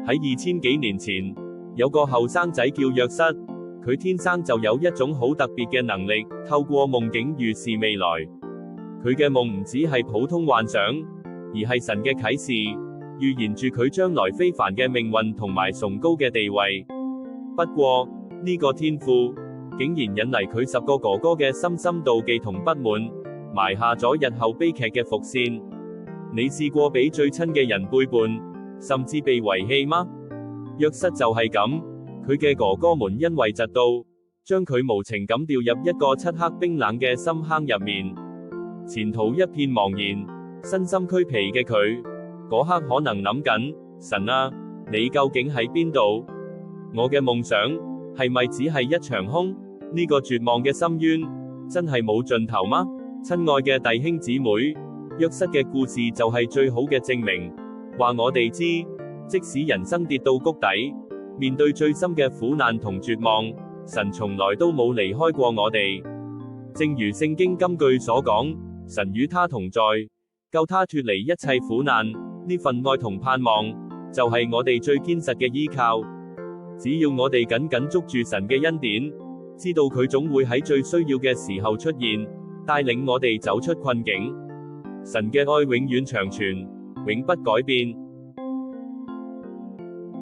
喺2000幾年前，有個後生仔叫約瑟，佢天生就有一種好特別嘅能力，透過夢境預示未來。佢嘅夢唔只係普通幻想，而係神嘅啟示，預言住佢將來非凡嘅命運同埋崇高嘅地位。不過，呢個天賦竟然引嚟佢10個哥哥嘅深深妒忌同不滿，埋下咗日後悲劇嘅伏線。你試過俾最親嘅人背叛，甚至被遺棄嗎？約瑟就係咁，佢嘅哥哥們因為嫉妒，將佢無情咁掉入一個漆黑冰冷嘅深坑入面，前途一片茫然。身心俱疲嘅佢，嗰刻可能諗緊：神啊，你究竟喺邊度？我嘅夢想係咪只係一場空？呢個絕望嘅深淵真係冇盡頭嗎？親愛嘅弟兄姊妹，約瑟嘅故事就係最好嘅證明，話我哋知，即使人生跌到谷底，面對最深嘅苦難同絕望，神從來都冇離開過我哋。正如聖經金句所講，神與他同在，救他脫離一切苦難。呢份愛同盼望就係我哋最堅實嘅依靠。只要我哋緊緊捉住神嘅恩典，知道佢總會喺最需要嘅時候出現，帶領我哋走出困境。神嘅愛永遠長存，永不改變。